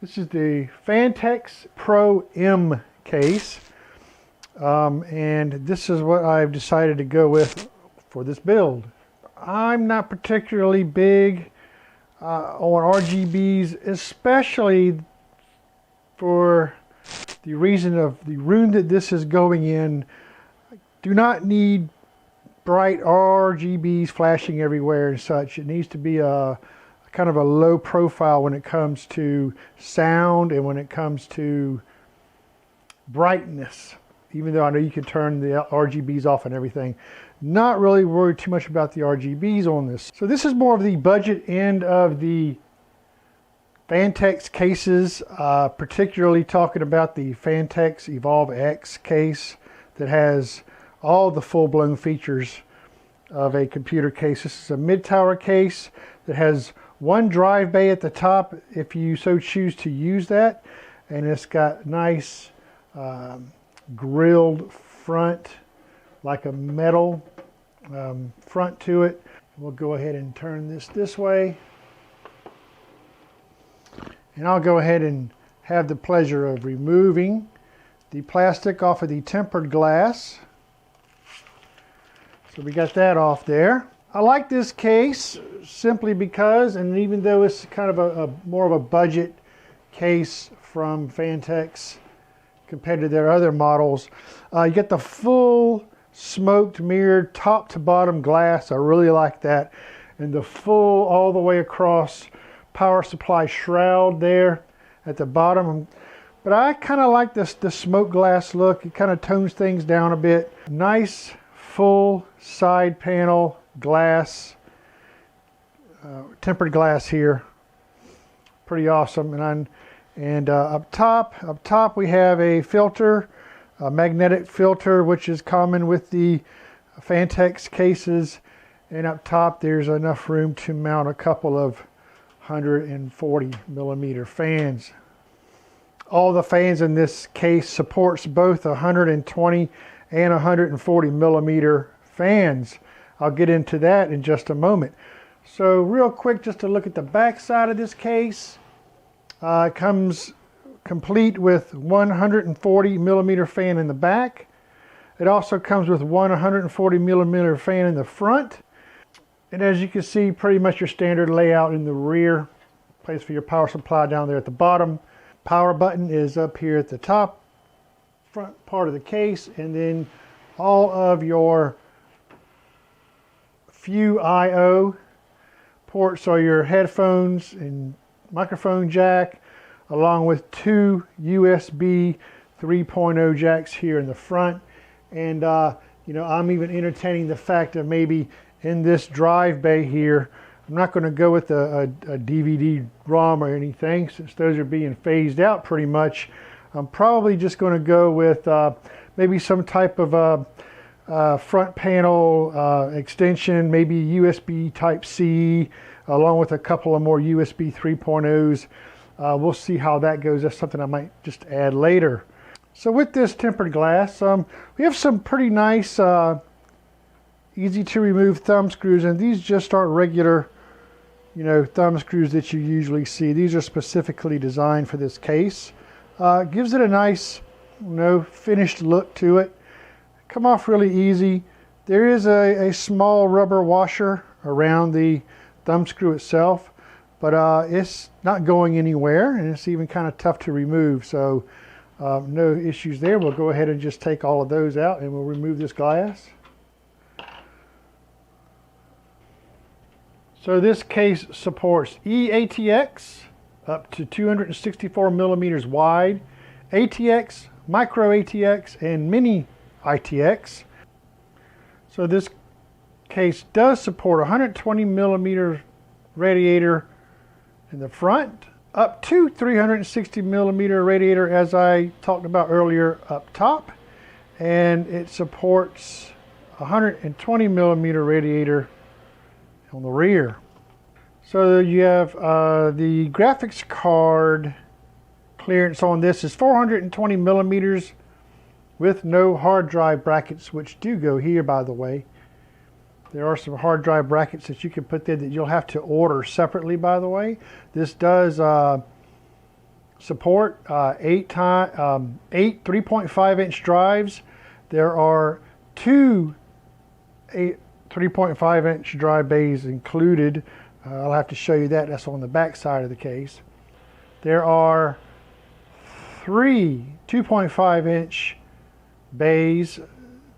This is the Phanteks Pro M case, and this is what I've decided to go with for this build. I'm not particularly big on RGBs, especially for the reason of the room that this is going in. Do not need bright RGBs flashing everywhere and such. It needs to be a kind of a low profile when it comes to sound and when it comes to brightness, even though I know you can turn the RGBs off and everything. Not really worried too much about the RGBs on this. So this is more of the budget end of the Phanteks cases, particularly talking about the Phanteks Evolve X case that has all the full-blown features of a computer case. This is a mid-tower case that has one drive bay at the top if you so choose to use that, and it's got nice grilled front, like a metal front to it. We'll go ahead and turn this way, and I'll go ahead and have the pleasure of removing the plastic off of the tempered glass. So we got that off there. I like this case simply because, and even though it's kind of a more of a budget case from Phanteks compared to their other models, you get the full smoked mirrored top to bottom glass. I really like that. And the full all the way across power supply shroud there at the bottom. But I kind of like the smoked glass look. It kind of tones things down a bit. Nice full side panel glass, tempered glass here. Pretty awesome. And up top we have a filter, a magnetic filter, which is common with the Phanteks cases. And up top there's enough room to mount a couple of 140 millimeter fans. All the fans in this case supports both 120 and 140 millimeter fans. I'll get into that in just a moment. So real quick, just to look at the back side of this case. It comes complete with 140 millimeter fan in the back. It also comes with one 140 millimeter fan in the front. And as you can see, pretty much your standard layout in the rear. Place for your power supply down there at the bottom. Power button is up here at the top, front part of the case, and then all of your few I/O ports are your headphones and microphone jack, along with two USB 3.0 jacks here in the front. And you know, I'm even entertaining the fact that maybe in this drive bay here, I'm not going to go with a DVD ROM or anything, since those are being phased out pretty much. I'm probably just going to go with maybe some type of front panel extension, maybe USB Type-C, along with a couple of more USB 3.0s. We'll see how that goes. That's something I might just add later. So with this tempered glass, we have some pretty nice, easy to remove thumb screws, and these just aren't regular, you know, thumb screws that you usually see. These are specifically designed for this case. Gives it a nice, you know, finished look to it. Come off really easy. There is a small rubber washer around the thumb screw itself, but it's not going anywhere, and it's even kind of tough to remove, so no issues there. We'll go ahead and just take all of those out, and we'll remove this glass. So this case supports eATX up to 264 millimeters wide, ATX, micro ATX, and mini ITX. So this case does support 120 millimeter radiator in the front, up to 360 millimeter radiator, as I talked about earlier, up top, and it supports 120 millimeter radiator on the rear. So you have the graphics card clearance on this is 420 millimeters with no hard drive brackets, which do go here, by the way. There are some hard drive brackets that you can put there that you'll have to order separately, by the way. This does support 8 3.5-inch drives. There are 2 3.5-inch drive bays included. I'll have to show you that. That's on the back side of the case. There are 3 2.5-inch bays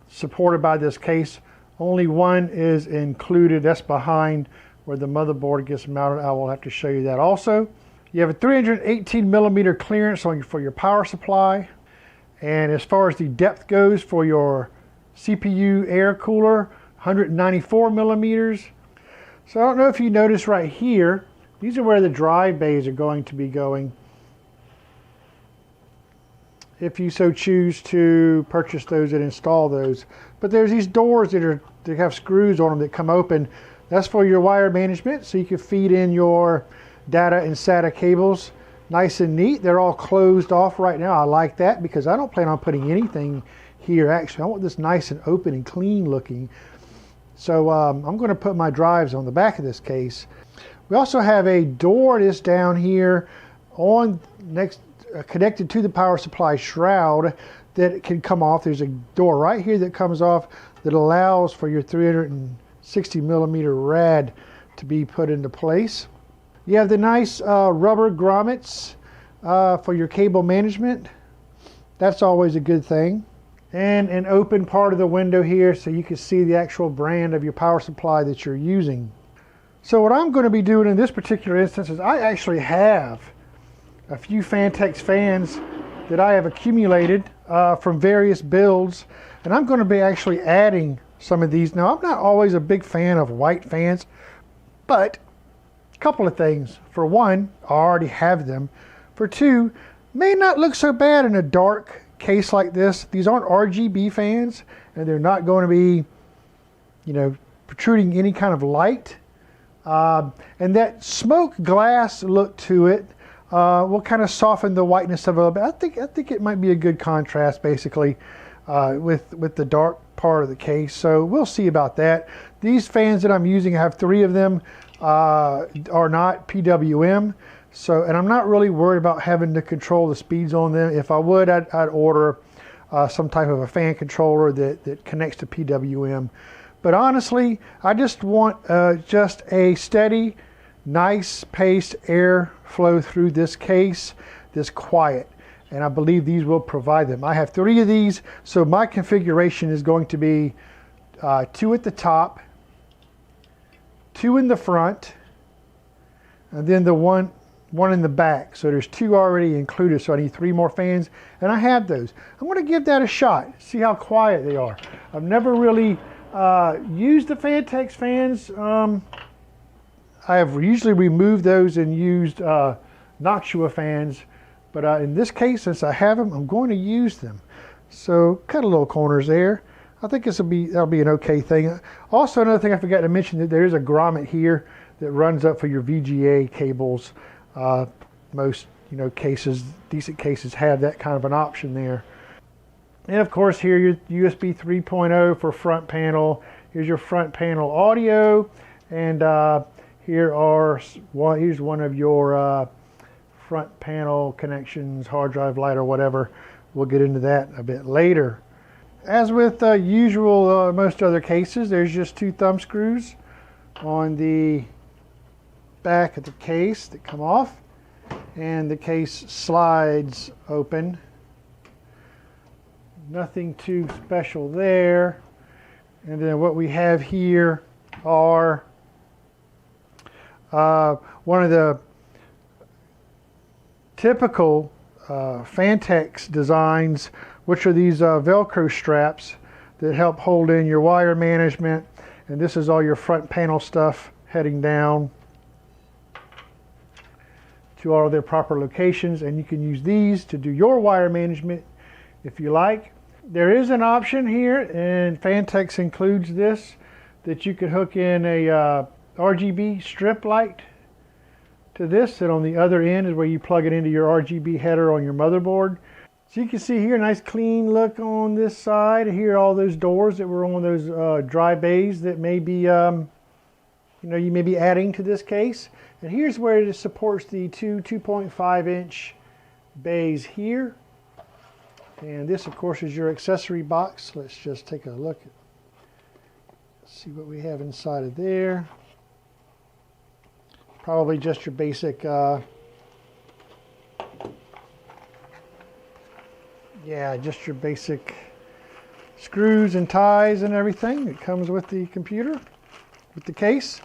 supported by this case. Only one is included. That's behind where the motherboard gets mounted. I will have to show you that also. You have a 318 millimeter clearance for your power supply. And as far as the depth goes for your CPU air cooler, 194 millimeters. So I don't know if you notice right here, these are where the drive bays are going to be going, if you so choose to purchase those and install those. But there's these doors that have screws on them that come open. That's for your wire management, so you can feed in your data and SATA cables nice and neat. They're all closed off right now. I like that because I don't plan on putting anything here. Actually, I want this nice and open and clean looking. So I'm going to put my drives on the back of this case. We also have a door that's down here connected to the power supply shroud that can come off. There's a door right here that comes off that allows for your 360 millimeter rad to be put into place. You have the nice rubber grommets for your cable management. That's always a good thing. And an open part of the window here so you can see the actual brand of your power supply that you're using. So what I'm going to be doing in this particular instance is I actually have a few Phanteks fans that I have accumulated from various builds, and I'm going to be actually adding some of these. Now, I'm not always a big fan of white fans, but a couple of things. For one, I already have them. For two, may not look so bad in a dark case like this. These aren't RGB fans, and they're not going to be, protruding any kind of light. And that smoke glass look to it will kind of soften the whiteness of it a little bit. I think it might be a good contrast, basically, with the dark part of the case. So we'll see about that. These fans that I'm using, I have 3 of them, are not PWM. So, and I'm not really worried about having to control the speeds on them. If I would, I'd order some type of a fan controller that connects to PWM. But honestly, I just want just a steady, nice paced air flow through this case that's quiet. And I believe these will provide them. I have 3 of these, so my configuration is going to be 2 at the top, 2 in the front, and then the one in the back. So there's 2 already included, so I need 3 more fans, and I have those. I'm going to give that a shot, see how quiet they are. I've never really used the Phanteks fans. I have usually removed those and used Noctua fans, but in this case, since I have them, I'm going to use them. So cut a little corners there. I think that'll be an okay thing. Also, another thing I forgot to mention, that there is a grommet here that runs up for your VGA cables. Most cases, decent cases, have that kind of an option there. And of course, here your USB 3.0 for front panel. Here's your front panel audio, and here's one of your front panel connections, hard drive light or whatever. We'll get into that a bit later. As with usual most other cases, there's just 2 thumb screws on the back of the case that come off, and the case slides open. Nothing too special there. And then what we have here are one of the typical Phanteks designs, which are these Velcro straps that help hold in your wire management. And this is all your front panel stuff heading down to all of their proper locations, and you can use these to do your wire management if you like. There is an option here, and Phanteks includes this, that you could hook in a RGB strip light to this, and on the other end is where you plug it into your RGB header on your motherboard. So you can see here, nice clean look on this side. Here are all those doors that were on those dry bays that may be, you may be adding to this case. And here's where it supports the 2 2.5-inch bays here. And this, of course, is your accessory box. Let's just take a look at, see what we have inside of there. Probably just your basic, yeah, just your basic screws and ties and everything that comes with the computer, with the case.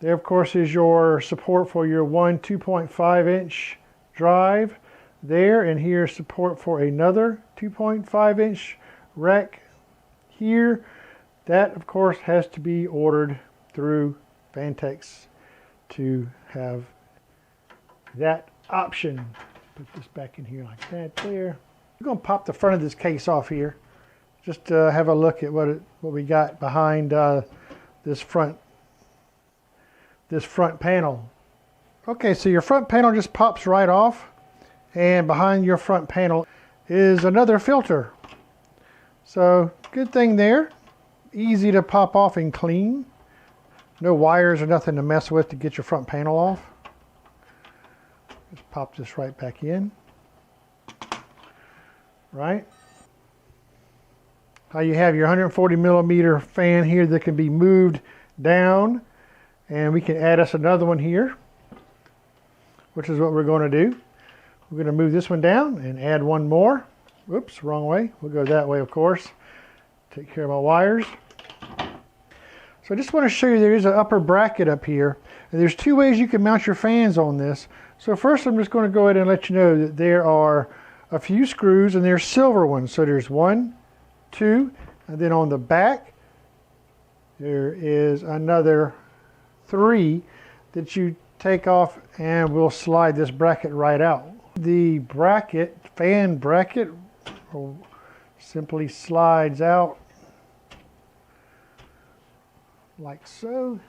There, of course, is your support for your 2.5-inch drive there, and here's support for another 2.5-inch rack here. That, of course, has to be ordered through Phanteks to have that option. Put this back in here like that there. We're going to pop the front of this case off here. Just to have a look at what we got behind this front panel. Okay, so your front panel just pops right off, and behind your front panel is another filter. So good thing there, easy to pop off and clean. No wires or nothing to mess with to get your front panel off. Just pop this right back in. Right. You have your 140 millimeter fan here that can be moved down, and we can add us another one here, which is what we're going to do. We're going to move this one down and add one more. Whoops, wrong way. We'll go that way, of course. Take care of my wires. So I just want to show you there is an upper bracket up here, and there's two ways you can mount your fans on this. So first, I'm just going to go ahead and let you know that there are a few screws, and there's silver ones. So there's 1, 2, and then on the back there is another 3 that you take off, and we'll slide this bracket right out. The bracket, fan bracket, simply slides out like so.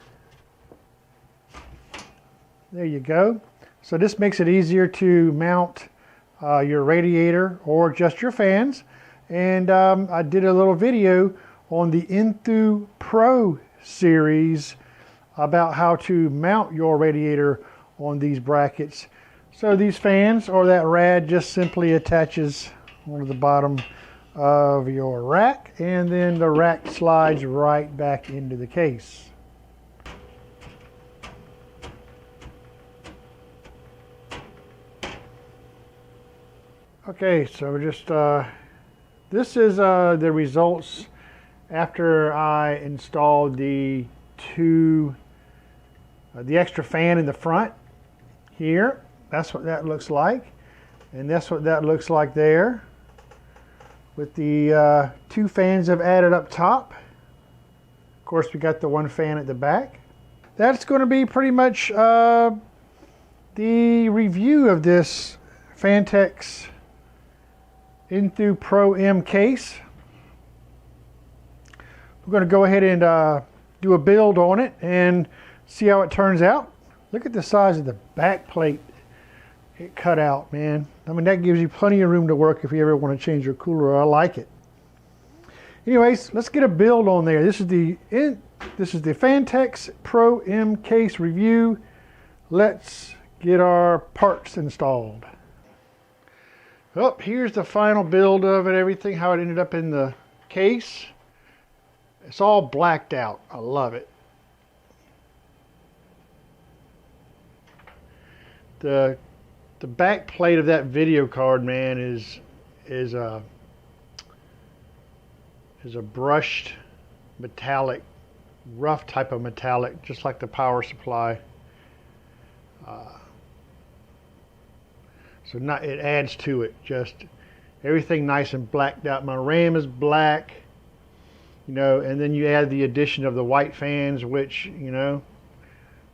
There you go. So this makes it easier to mount your radiator or just your fans. And I did a little video on the Enthoo Pro series about how to mount your radiator on these brackets. So these fans, or that rad, just simply attaches onto the bottom of your rack, and then the rack slides right back into the case. Okay, so just this is the results after I installed the extra fan in the front here. That's what that looks like, and that's what that looks like there with the 2 fans I've added up top. Of course, we got the 1 fan at the back. That's going to be pretty much the review of this Phanteks Enthoo Pro M case. We're going to go ahead and do a build on it and see how it turns out. Look at the size of the back plate it cut out, man. I mean, that gives you plenty of room to work if you ever want to change your cooler. I like it. Anyways, let's get a build on there. This is the Phanteks Pro M case review. Let's get our parts installed. Well, here's the final build of it, everything, how it ended up in the case. It's all blacked out. I love it. The back plate of that video card, man, is a brushed metallic, rough type of metallic, just like the power supply. So it adds to it. Just everything nice and blacked out. My RAM is black, you know, and then you add the addition of the white fans, which, you know,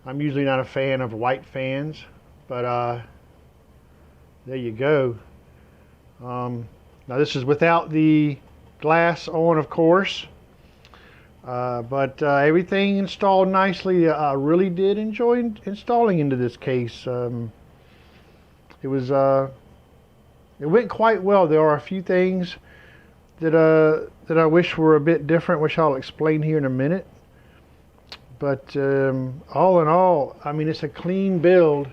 I'm usually not a fan of white fans, but there you go. Now this is without the glass on, of course, but everything installed nicely. I really did enjoy installing into this case. It went quite well. There are a few things that I wish were a bit different, which I'll explain here in a minute. But all in all, I mean, it's a clean build.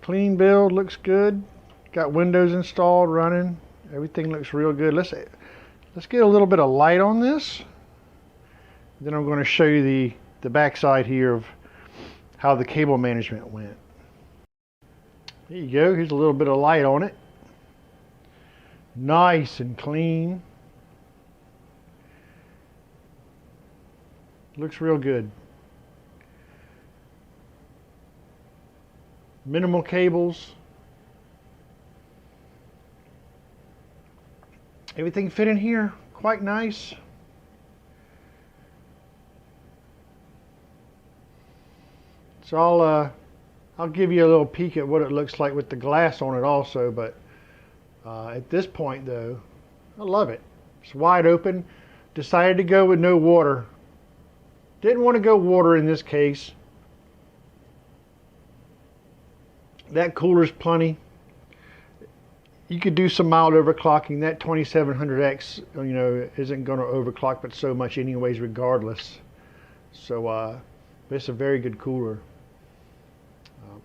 Clean build, looks good. Got Windows installed, running. Everything looks real good. Let's get a little bit of light on this. Then I'm going to show you the backside here of how the cable management went. There you go. Here's a little bit of light on it. Nice and clean. Looks real good. Minimal cables. Everything fit in here quite nice. So I'll give you a little peek at what it looks like with the glass on it also, but at this point though, I love it. It's wide open. Decided to go with no water. Didn't want to go water in this case. That cooler's plenty. You could do some mild overclocking. That 2700X, you know, isn't going to overclock but so much anyways regardless. So it's a very good cooler.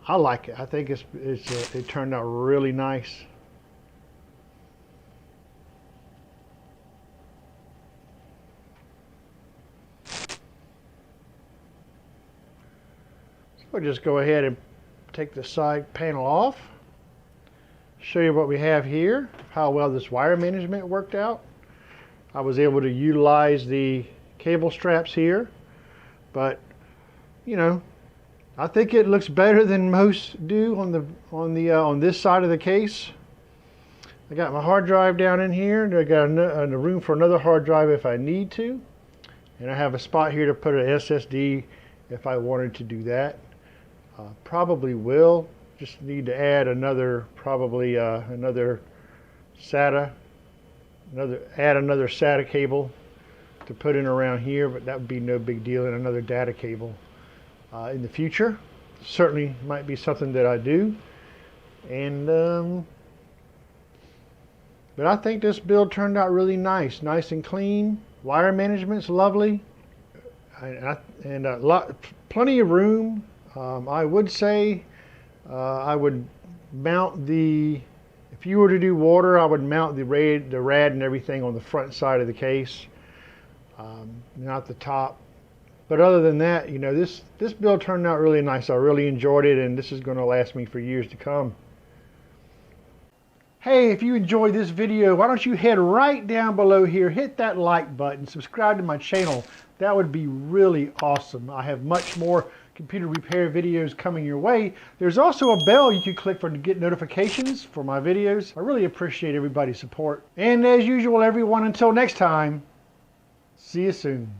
I like it. I think it turned out really nice. So I'll just go ahead and take the side panel off. Show you what we have here, how well this wire management worked out. I was able to utilize the cable straps here, but you know, I think it looks better than most do on this side of the case. I got my hard drive down in here, and I got a room for another hard drive if I need to, and I have a spot here to put an SSD if I wanted to do that. Probably will. Just need to add another, probably another SATA, add another SATA cable to put in around here, but that would be no big deal, and another data cable in the future. Certainly might be something that I do. And but I think this build turned out really nice and clean. Wire management's lovely, and plenty of room. I would say I would mount if you were to do water, I would mount the rad and everything on the front side of the case, not the top. But other than that, you know, this build turned out really nice. I really enjoyed it, and this is going to last me for years to come. Hey, if you enjoyed this video, why don't you head right down below here, hit that like button, subscribe to my channel. That would be really awesome. I have much more computer repair videos coming your way. There's also a bell you can click to get notifications for my videos. I really appreciate everybody's support. And as usual, everyone, until next time, see you soon.